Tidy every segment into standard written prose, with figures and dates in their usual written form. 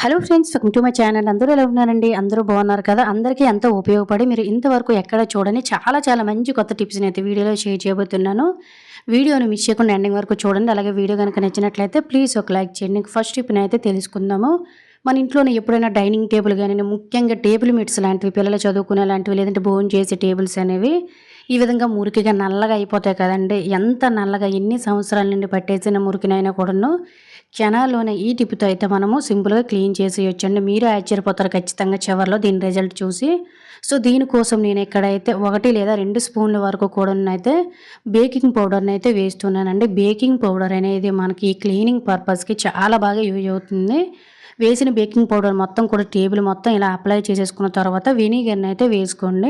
Hello friends, welcome to my channel. అందరూ ఎలా ఉన్నారండి? అందరూ బాగున్నారు కదా? అందరికీ ఎంతో ఉపయోగపడి మీరు ఇంతవరకు ఎక్కడ చూడని చాలా మంచి కొత్త టిప్స్ని అయితే వీడియోలో షేర్ చేయబోతున్నాను. వీడియోని మిస్ చేయకుండా ఎండింగ్ వరకు చూడండి. అలాగే వీడియో కనుక నచ్చినట్లయితే ప్లీజ్ ఒక లైక్ చేయండి. ఫస్ట్ టిప్ని అయితే తెలుసుకుందాము. మన ఇంట్లోనే ఎప్పుడైనా డైనింగ్ టేబుల్ కానీ, ముఖ్యంగా టేబుల్ మీట్స్ లాంటివి, పిల్లలు చదువుకునే లాంటివి, లేదంటే భోజనం చేసే టేబుల్స్ అనేవి ఈ విధంగా మురికిగా నల్లగా అయిపోతాయి కదండి. ఎంత నల్లగా ఎన్ని సంవత్సరాల నుండి పట్టేసిన మురికినైనా కూడాను క్షణాల్లోనే ఈ టిప్తో అయితే మనము సింపుల్గా క్లీన్ చేసేయొచ్చండి. మీరు ఆశ్చర్యపోతారు ఖచ్చితంగా చివరిలో దీని రిజల్ట్ చూసి. సో దీనికోసం నేను ఇక్కడైతే 1 లేదా 2 స్పూన్ల వరకు కూడా అయితే బేకింగ్ పౌడర్ని అయితే వేస్తున్నానండి. బేకింగ్ పౌడర్ అనేది మనకి క్లీనింగ్ పర్పస్కి చాలా బాగా యూజ్ అవుతుంది. వేసిన బేకింగ్ పౌడర్ మొత్తం కూడా టేబుల్ మొత్తం ఇలా అప్లై చేసేసుకున్న తర్వాత వెనిగర్ని అయితే వేసుకోండి.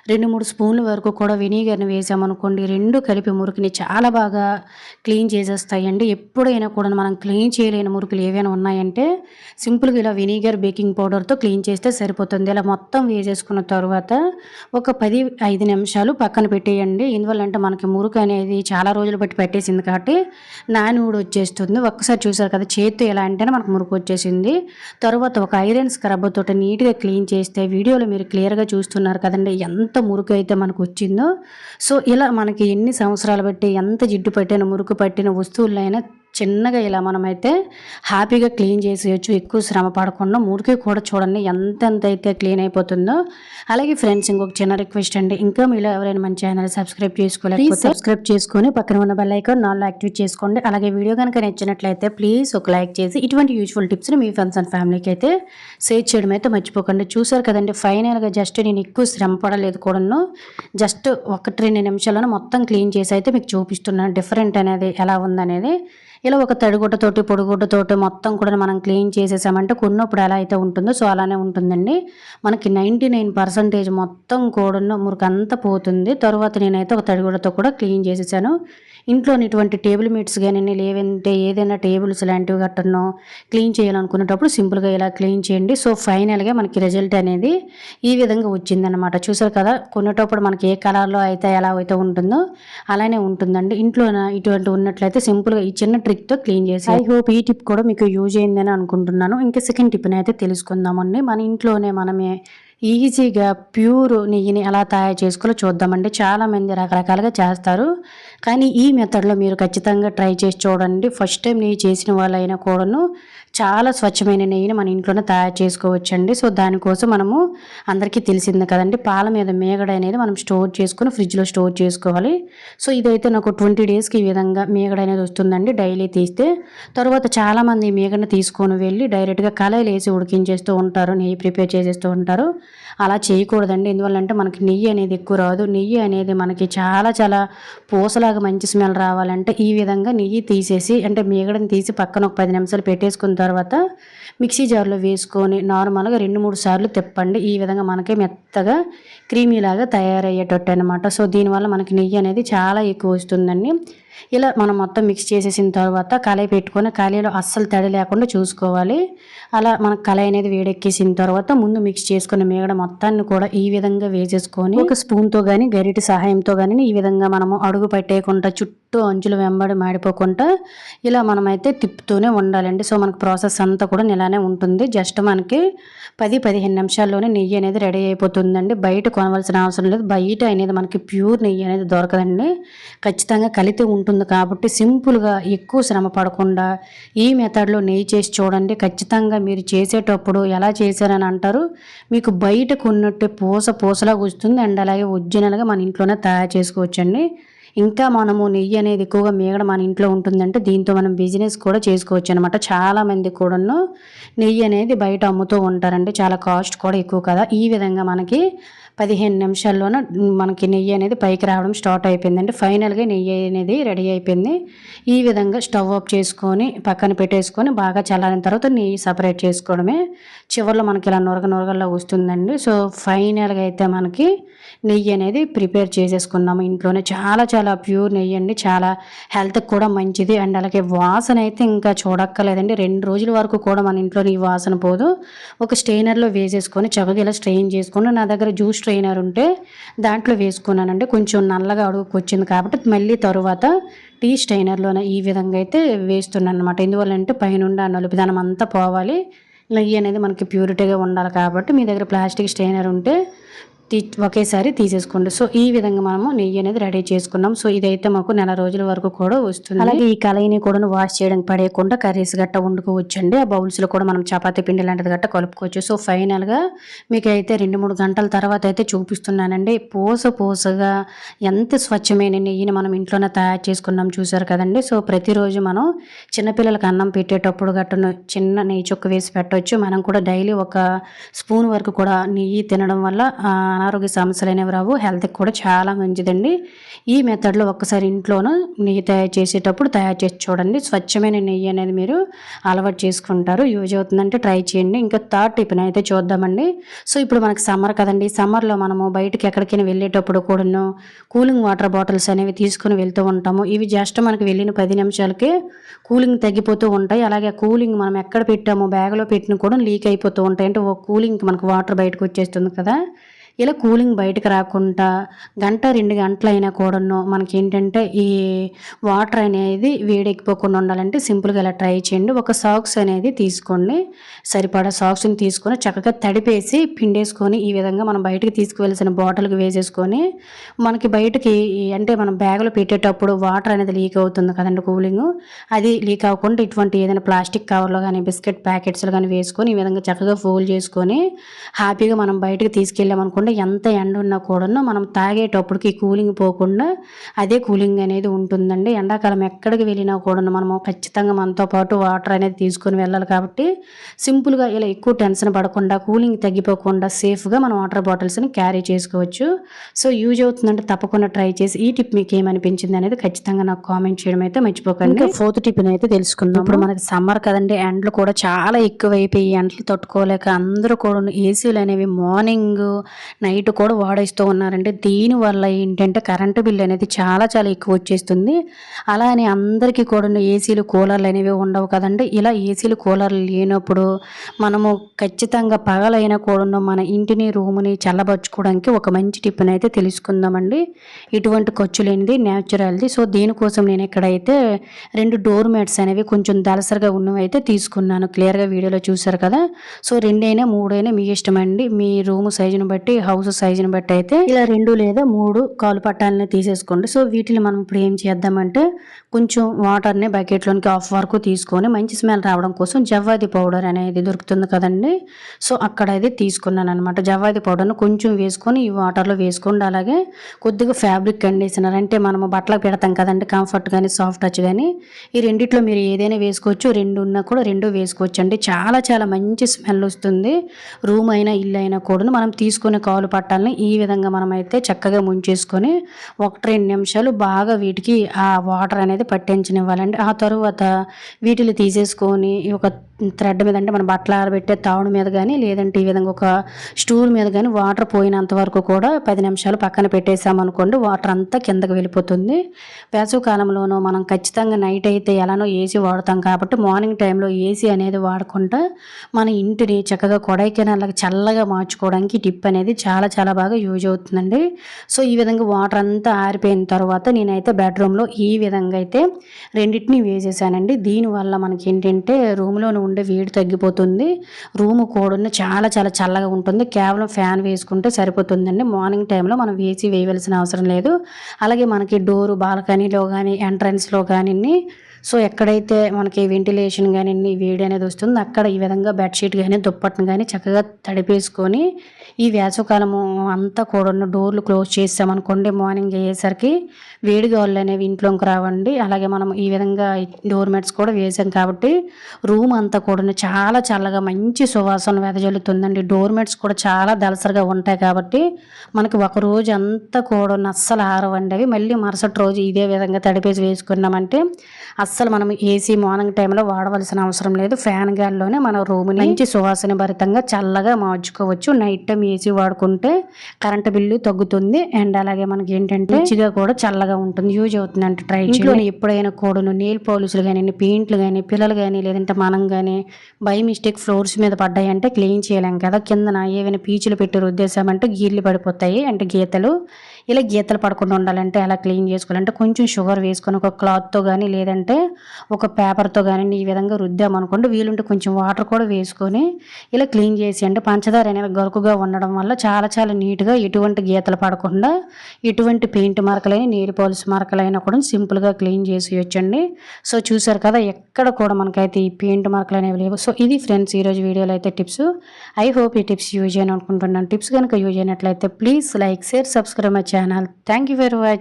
2-3 స్పూన్ల వరకు కూడా వెనిగర్ని వేసామనుకోండి, రెండు కలిపి మురికిని చాలా బాగా క్లీన్ చేసేస్తాయండి. ఎప్పుడైనా కూడా మనం క్లీన్ చేయలేని మురుకులు ఏవైనా ఉన్నాయంటే సింపుల్గా ఇలా వెనిగర్ బేకింగ్ పౌడర్తో క్లీన్ చేస్తే సరిపోతుంది. ఇలా మొత్తం వేసేసుకున్న తర్వాత ఒక 10-5 నిమిషాలు పక్కన పెట్టేయండి. ఎందువల్లంటే మనకి మురుకు అనేది చాలా రోజులు బట్టి పెట్టేసింది కాబట్టి నాని కూడా వచ్చేస్తుంది. ఒక్కసారి చూసారు కదా, చేతితో ఎలా అంటేనే మనకు మురుకు వచ్చేసింది. తర్వాత ఒక ఐరన్ స్క్రబ్ తోటి నీట్గా క్లీన్ చేస్తే వీడియోలో మీరు క్లియర్గా చూస్తున్నారు కదండి ఎంత మురుకు అయితే మనకు వచ్చిందో. సో ఇలా మనకి ఎన్ని సంవత్సరాలు బట్టి ఎంత జిడ్డు పట్టిన మురుకు పట్టిన వస్తువులైనా చిన్నగా ఇలా మనమైతే హ్యాపీగా క్లీన్ చేసేయచ్చు. ఎక్కువ శ్రమ పడకుండా మురికి కూడా చూడండి ఎంత అయితే క్లీన్ అయిపోతుందో. అలాగే ఫ్రెండ్స్, ఇంకొక చిన్న రిక్వెస్ట్ అండి, ఇంకా మీరు ఎవరైనా మన ఛానల్ సబ్స్క్రైబ్ చేసుకోలేకపోతే సబ్స్క్రైబ్ చేసుకొని పక్కన ఉన్న బెల్ ఐకాన్ ఆల్ యాక్టివేట్ చేసుకోండి. అలాగే వీడియో కనుక నచ్చినట్లయితే ప్లీజ్ ఒక లైక్ చేసి ఇటువంటి యూజ్ఫుల్ టిప్స్ని మీ ఫ్రెండ్స్ అండ్ ఫ్యామిలీకి అయితే షేర్ చేయడం అయితే మర్చిపోకండి. చూసారు కదండి, ఫైనల్గా జస్ట్ నేను ఎక్కువ శ్రమ పడలేదు కూడాను. జస్ట్ 1-2 నిమిషాలను మొత్తం క్లీన్ చేసి అయితే మీకు చూపిస్తున్నాను డిఫరెంట్ అనేది ఎలా ఉందనేది. ఇలా ఒక తడిగుడ్డతోటి పొడిగుడ్డతోటి మొత్తం కూడా మనం క్లీన్ చేసేసామంటే కొన్నప్పుడు ఎలా అయితే ఉంటుందో సో అలానే ఉంటుందండి. మనకి 99% మొత్తం కూడా మురికంతా పోతుంది. తర్వాత నేనైతే ఒక తడిగుడ్డతో కూడా క్లీన్ చేసేసాను. ఇంట్లోని ఇటువంటి టేబుల్ మీట్స్ కానీ లేవంటే ఏదైనా టేబుల్స్ లాంటివి గట్టనో క్లీన్ చేయాలనుకునేటప్పుడు సింపుల్గా ఇలా క్లీన్ చేయండి. సో ఫైనల్గా మనకి రిజల్ట్ అనేది ఈ విధంగా వచ్చిందనమాట. చూసారు కదా, కొనేటప్పుడు మనకి ఏ కలర్లో అయితే ఎలా అయితే ఉంటుందో అలానే ఉంటుందండి. ఇంట్లో ఇటువంటి ఉన్నట్లయితే సింపుల్గా ఈ చిన్న ట్రిక్తో క్లీన్ చేసి ఐ హోప్ ఈ టిప్ కూడా మీకు యూజ్ అయిందని అనుకుంటున్నాను. ఇంకా సెకండ్ టిప్ని అయితే తెలుసుకుందామండి. మన ఇంట్లోనే మనమే ఈజీగా ప్యూర్ నెయ్యిని ఎలా తయారు చేసుకోవాలో చూద్దామండి. చాలామంది రకరకాలుగా చేస్తారు, కానీ ఈ మెథడ్లో మీరు ఖచ్చితంగా ట్రై చేసి చూడండి. ఫస్ట్ టైం నెయ్యి చేసిన వాళ్ళైనా కూడాను చాలా స్వచ్ఛమైన నెయ్యిని మన ఇంట్లోనే తయారు చేసుకోవచ్చండి. సో దానికోసం మనము అందరికీ తెలిసింది కదండి, పాల మీద మేగడ అనేది మనం స్టోర్ చేసుకుని ఫ్రిడ్జ్లో స్టోర్ చేసుకోవాలి. సో ఇదైతే నాకు 20 డేస్కి ఈ విధంగా మేగడ అనేది వస్తుందండి డైలీ తీస్తే. తర్వాత చాలామంది ఈ మేగడని తీసుకొని వెళ్ళి డైరెక్ట్గా కళాయిలు వేసి ఉడికించేస్తూ ఉంటారు, నెయ్యి ప్రిపేర్ చేసేస్తూ ఉంటారు. అలా చేయకూడదండి. ఎందువల్లంటే మనకి నెయ్యి అనేది ఎక్కువ రాదు. నెయ్యి అనేది మనకి చాలా పూసలాగా మంచి స్మెల్ రావాలంటే ఈ విధంగా నెయ్యి తీసేసి అంటే మేగడని తీసి పక్కన ఒక 10 నిమిషాలు పెట్టేసుకున్న తర్వాత మిక్సీ జార్లో వేసుకొని నార్మల్గా 2-3 సార్లు తిప్పండి. ఈ విధంగా మనకి మెత్తగా క్రీమీలాగా తయారయ్యేటట్టు అనమాట. సో దీనివల్ల మనకి నెయ్యి అనేది చాలా ఎక్కువ వస్తుందండి. ఇలా మనం మొత్తం మిక్స్ చేసేసిన తర్వాత కళాయి పెట్టుకొని కళాయిలో అస్సలు తడి లేకుండా చూసుకోవాలి. అలా మనకు కళాయి అనేది వేడెక్కేసిన తర్వాత ముందు మిక్స్ చేసుకున్న మేగడ మొత్తాన్ని కూడా ఈ విధంగా వేసేసుకొని ఒక స్పూన్తో కానీ గరిటె సహాయంతో కానీ ఈ విధంగా మనము అడుగు పెట్టేయకుండా చుట్టూ అంచులు వెంబడి మాడిపోకుండా ఇలా మనమైతే తిప్పుతూనే ఉండాలండి. సో మనకు ప్రాసెస్ అంతా కూడా ఇలానే ఉంటుంది. జస్ట్ మనకి 10-15 నిమిషాల్లోనే నెయ్యి అనేది రెడీ అయిపోతుందండి. బయట కొనవలసిన అవసరం లేదు. బయట అనేది మనకి ప్యూర్ నెయ్యి అనేది దొరకదండి, ఖచ్చితంగా కలితే ఉంటుంది. కాబట్టి సింపుల్గా ఎక్కువ శ్రమ పడకుండా ఈ మెథడ్లో నెయ్యి చేసి చూడండి. ఖచ్చితంగా మీరు చేసేటప్పుడు ఎలా చేశారని అంటారు. మీకు బయట కొన్నట్టే పూసలాగా వస్తుంది. అండ్ అలాగే ఒరిజినల్గా మన ఇంట్లోనే తయారు చేసుకోవచ్చండి. ఇంకా మనము నెయ్యి అనేది ఎక్కువగా మేగడ మన ఇంట్లో ఉంటుందంటే దీంతో మనం బిజినెస్ కూడా చేసుకోవచ్చు అనమాట. చాలామంది కూడాను నెయ్యి అనేది బయట అమ్ముతూ ఉంటారండి, చాలా కాస్ట్ కూడా ఎక్కువ కదా. ఈ విధంగా మనకి 15 నిమిషాల్లోనే మనకి నెయ్యి అనేది పైకి రావడం స్టార్ట్ అయిపోయిందండి. ఫైనల్గా నెయ్యి అనేది రెడీ అయిపోయింది. ఈ విధంగా స్టవ్ ఆఫ్ చేసుకొని పక్కన పెట్టేసుకొని బాగా చల్లారిన తర్వాత నెయ్యి సపరేట్ చేసుకోవడమే. చివరిలో మనకి ఇలా నొరగలా వస్తుందండి. సో ఫైనల్గా అయితే మనకి నెయ్యి అనేది ప్రిపేర్ చేసేసుకున్నాము ఇంట్లోనే. చాలా ప్యూర్ నెయ్యి అండి, చాలా హెల్త్కి కూడా మంచిది. అండ్ అలాగే వాసన అయితే ఇంకా చూడక్కర్లేదండి. 2 రోజుల వరకు కూడా మన ఇంట్లో ఈ వాసన పోదు. ఒక స్ట్రెయినర్లో వేసేసుకొని చక్కగా ఇలా స్ట్రెయిన్ చేసుకొని, నా దగ్గర జ్యూస్ స్ట్రెయినర్ ఉంటే దాంట్లో వేసుకున్నానండి. కొంచెం నల్లగా అడుగుకు వచ్చింది కాబట్టి మళ్ళీ తరువాత టీ స్ట్రెయినర్లోనే ఈ విధంగా అయితే వేస్తున్నాను అనమాట. ఎందువల్లంటే పైనుండి ఆ నలుపుదనం అంతా పోవాలి. నెయ్యి అనేది మనకి ప్యూరిటీగా ఉండాలి కాబట్టి మీ దగ్గర ప్లాస్టిక్ స్ట్రైనర్ ఉంటే ఒకేసారి తీసేసుకోండి. సో ఈ విధంగా మనము నెయ్యి అనేది రెడీ చేసుకున్నాం. సో ఇదైతే మాకు నెల రోజుల వరకు కూడా వస్తుంది. అలాగే ఈ కళాయిని కూడా వాష్ చేయడానికి పడేయకుండా కర్రీస్ గట్ట వండుకోవచ్చండి. ఆ బౌల్స్లో కూడా మనం చపాతీ పిండి లాంటిది గట్ట కలుపుకోవచ్చు. సో ఫైనల్గా మీకు అయితే 2-3 గంటల తర్వాత అయితే చూపిస్తున్నానండి. పూసగా ఎంత స్వచ్ఛమైన నెయ్యిని మనం ఇంట్లోనే తయారు చేసుకున్నాం చూసారు కదండి. సో ప్రతిరోజు మనం చిన్నపిల్లలకి అన్నం పెట్టేటప్పుడు గట్టను చిన్న నెయ్యి చుక్క వేసి పెట్టవచ్చు. మనం కూడా డైలీ ఒక స్పూన్ వరకు కూడా నెయ్యి తినడం వల్ల అనారోగ్య సమస్యలు అనేవి రావు. హెల్త్కి కూడా చాలా మంచిదండి. ఈ మెథడ్లో ఒక్కసారి ఇంట్లోనూ నెయ్యి తయారు చేసేటప్పుడు తయారు చేసి చూడండి. స్వచ్ఛమైన నెయ్యి అనేది మీరు అలవాటు చేసుకుంటారు. యూజ్ అవుతుందంటే ట్రై చేయండి. ఇంకా థర్డ్ టిప్ని అయితే చూద్దామండి. సో ఇప్పుడు మనకి సమ్మర్ కదండి. సమ్మర్లో మనము బయటకి ఎక్కడికైనా వెళ్ళేటప్పుడు కూడాను కూలింగ్ వాటర్ బాటిల్స్ అనేవి తీసుకుని వెళ్తూ ఉంటాము. ఇవి జస్ట్ మనకి వెళ్ళిన 10 నిమిషాలకే కూలింగ్ తగ్గిపోతూ ఉంటాయి. అలాగే కూలింగ్ మనం ఎక్కడ పెట్టామో బ్యాగ్లో పెట్టిన కూడా లీక్ అయిపోతూ ఉంటాయి. అంటే కూలింగ్కి మనకు వాటర్ బయటకు వచ్చేస్తుంది కదా. ఇలా కూలింగ్ బయటకు రాకుండా 1-2 గంటలైనా కూడాను మనకి ఏంటంటే ఈ వాటర్ అనేది వేడెక్కిపోకుండా ఉండాలంటే సింపుల్గా ఇలా ట్రై చేయండి. ఒక సాక్స్ అనేది తీసుకోండి. సరిపడా సాక్స్ని తీసుకొని చక్కగా తడిపేసి పిండేసుకొని ఈ విధంగా మనం బయటకు తీసుకువెళ్ళిన బాటిల్కి వేసేసుకొని మనకి బయటకి అంటే మనం బ్యాగ్లో పెట్టేటప్పుడు వాటర్ అనేది లీక్ అవుతుంది కదండి కూలింగ్. అది లీక్ అవ్వకుండా ఇటువంటి ఏదైనా ప్లాస్టిక్ కవర్లో కానీ బిస్కెట్ ప్యాకెట్స్లో కానీ వేసుకొని ఈ విధంగా చక్కగా ఫోల్డ్ చేసుకొని హ్యాపీగా మనం బయటకు తీసుకెళ్ళామనుకోండి ఎంత ఎండ ఉన్నా కూడాను మనం తాగేటప్పటికి కూలింగ్ పోకుండా అదే కూలింగ్ అనేది ఉంటుందండి. ఎండాకాలం ఎక్కడికి వెళ్ళినా కూడాను మనము ఖచ్చితంగా మనతో పాటు వాటర్ అనేది తీసుకొని వెళ్ళాలి కాబట్టి సింపుల్గా ఇలా ఎక్కువ టెన్షన్ పడకుండా కూలింగ్ తగ్గిపోకుండా సేఫ్గా మనం వాటర్ బాటిల్స్ని క్యారీ చేసుకోవచ్చు. సో యూజ్ అవుతుందంటే తప్పకుండా ట్రై చేసి ఈ టిప్ మీకు ఏమనిపించింది అనేది ఖచ్చితంగా నాకు కామెంట్ చేయడం అయితే మర్చిపోకండి. ఫోర్త్ టిప్ని అయితే తెలుసుకుందాం. ఇప్పుడు మనకి సమ్మర్ కదండి. ఎండలు కూడా చాలా ఎక్కువైపోయి ఎండలు తట్టుకోలేక అందరూ కూడా ఏసీలు అనేవి మార్నింగ్ నైట్ కూడా వాడేస్తూ ఉన్నారండి. దీనివల్ల ఏంటంటే కరెంటు బిల్ అనేది చాలా ఎక్కువ వచ్చేస్తుంది. అలా అని అందరికీ కూడా ఏసీలు కూలర్లు అనేవి ఉండవు కదండి. ఇలా ఏసీలు కూలర్లు లేనప్పుడు మనము ఖచ్చితంగా పగలైనా కూడా మన ఇంటిని రూమ్ని చల్లబరుచుకోవడానికి ఒక మంచి టిప్ని అయితే తెలుసుకుందామండి. ఇటువంటి ఖర్చు లేనిది న్యాచురల్ది. సో దీనికోసం నేను ఇక్కడైతే 2 డోర్ మ్యాట్స్ అనేవి కొంచెం దలసరిగా ఉన్నవి అయితే తీసుకున్నాను. క్లియర్గా వీడియోలో చూసారు కదా. సో 2 అయినా 3 అయినా మీ ఇష్టం అండి. మీ రూమ్ సైజుని బట్టి హౌస్ సైజుని బట్టి అయితే ఇలా 2 లేదా 3 కాలు పట్టాలని తీసేసుకోండి. సో వీటిని మనం ఇప్పుడు ఏం చేద్దామంటే కొంచెం వాటర్ని బకెట్లోనికి హాఫ్ వరకు తీసుకొని మంచి స్మెల్ రావడం కోసం జవ్వాది పౌడర్ అనేది దొరుకుతుంది కదండి. సో అక్కడ అయితే తీసుకున్నాను అనమాట. జవ్వాది పౌడర్ను కొంచెం వేసుకొని ఈ వాటర్లో వేసుకోండి. అలాగే కొద్దిగా ఫ్యాబ్రిక్ కండిషనర్ అంటే మనము బట్టలకు పెడతాం కదండి, కంఫర్ట్ కానీ సాఫ్ట్ టచ్ కానీ ఈ రెండిట్లో మీరు ఏదైనా వేసుకోవచ్చు. 2 ఉన్నా కూడా 2 వేసుకోవచ్చు అండి. చాలా మంచి స్మెల్ వస్తుంది. రూమ్ అయినా ఇల్లు అయినా కూడా మనం తీసుకునే కాలు పట్టాలని ఈ విధంగా మనం అయితే చక్కగా ముంచేసుకొని 1-2 నిమిషాలు బాగా వీటికి ఆ వాటర్ అనేది పట్టించనివ్వాలండి. ఆ తరువాత వీటిని తీసేసుకొని ఒక థ్రెడ్ మీద అంటే మనం బట్టలు ఆరబెట్టే తావుడు మీద కానీ లేదంటే ఈ విధంగా ఒక స్టూల్ మీద కానీ వాటర్ పోయినంత వరకు కూడా 10 నిమిషాలు పక్కన పెట్టేసామనుకోండి వాటర్ అంతా కిందకి వెళ్ళిపోతుంది. వేసవి కాలంలోనూ మనం ఖచ్చితంగా నైట్ అయితే ఎలానో ఏసీ వాడతాం కాబట్టి మార్నింగ్ టైంలో ఏసీ అనేది వాడకుండా మన ఇంటిని చక్కగా కొడైకెనాల్కి చల్లగా మార్చుకోవడానికి టిప్ అనేది చాలా బాగా యూజ్ అవుతుందండి. సో ఈ విధంగా వాటర్ అంతా ఆరిపోయిన తర్వాత నేనైతే బెడ్రూమ్లో ఈ విధంగా అయితే రెండింటిని వేసేసానండి. దీనివల్ల మనకి ఏంటంటే రూమ్లో ఉండే వేడి తగ్గిపోతుంది. రూమ్ కూడా చాలా చల్లగా ఉంటుంది. కేవలం ఫ్యాన్ వేసుకుంటే సరిపోతుందండి. మార్నింగ్ టైంలో మనం ఏసీ వేయవలసిన అవసరం లేదు. అలాగే మనకి డోరు బాల్కనీలో కానీ ఎంట్రన్స్లో కానీ సో ఎక్కడైతే మనకి వెంటిలేషన్ కానీ వేడి అనేది వస్తుందో అక్కడ ఈ విధంగా బెడ్షీట్ కానీ దుప్పట్ని కానీ చక్కగా తడిపేసుకొని ఈ వేసవికాలము అంతా కూడా డోర్లు క్లోజ్ చేసామనుకోండి మార్నింగ్ అయ్యేసరికి వేడి గాలులు అనేవి ఇంట్లోకి రావండి. అలాగే మనం ఈ విధంగా డోర్ మ్యాట్స్ కూడా వేసాం కాబట్టి రూమ్ అంతా కూడా చాలా చల్లగా మంచి సువాసన వెదజల్లుతుందండి. డోర్ మ్యాట్స్ కూడా చాలా దలసరిగా ఉంటాయి కాబట్టి మనకి ఒక రోజు అంతా కూడా అస్సలు ఆరవండి. అవి మళ్ళీ మరుసటి రోజు ఇదే విధంగా తడిపేసి వేసుకున్నామంటే అస్సలు మనం ఏసీ మార్నింగ్ టైంలో వాడవలసిన అవసరం లేదు. ఫ్యాన్ గాలిలోనే మన రూమ్ని మంచి సువాసన భరితంగా చల్లగా మార్చుకోవచ్చు. నైట్ టైం ఏసీ వాడుకుంటే కరెంటు బిల్లు తగ్గుతుంది. అండ్ అలాగే మనకి ఏంటంటే మంచిగా కూడా చల్లగా ఉంటుంది. యూజ్ అవుతుంది అంటే ట్రై చేయండి. ఎప్పుడైనా కూడా నెయిల్ పాలిష్లు కానీ పెయింట్లు కానీ పిల్లలు కానీ లేదంటే మనం కానీ బై మిస్టేక్ ఫ్లోర్స్ మీద పడ్డాయంటే క్లీన్ చేయలేం కదా. కిందన ఏవైనా పీచులు పెట్టి రుద్దేశామంటే గీర్లు పడిపోతాయి అంటే గీతలు. ఇలా గీతలు పడకుండా ఉండాలంటే అలా క్లీన్ చేసుకోవాలంటే కొంచెం షుగర్ వేసుకొని ఒక క్లాత్తో కానీ లేదంటే ఒక పేపర్తో కానీ ఈ విధంగా రుద్దామనుకోండి, వీలుంటే కొంచెం వాటర్ కూడా వేసుకొని ఇలా క్లీన్ చేసేయండి. పంచదార అనేది గరుకుగా ఉండడం వల్ల చాలా చాలా నీట్గా ఎటువంటి గీతలు పడకుండా ఎటువంటి పెయింట్ మరకలైన నీరు పాలిష్ మరకలైనా కూడా సింపుల్గా క్లీన్ చేసేయొచ్చండి. సో చూసారు కదా, ఎక్కడ కూడా మనకైతే ఈ పెయింట్ మార్కులు అనేవి లేవు. సో ఇది ఫ్రెండ్స్ ఈరోజు వీడియోలో అయితే టిప్స్. ఐ హోప్ ఈ టిప్స్ యూజ్ అయిన అనుకుంటున్నాను. టిప్స్ కనుక యూజ్ అయినట్లయితే please like, share, subscribe my channel. Thank you very much.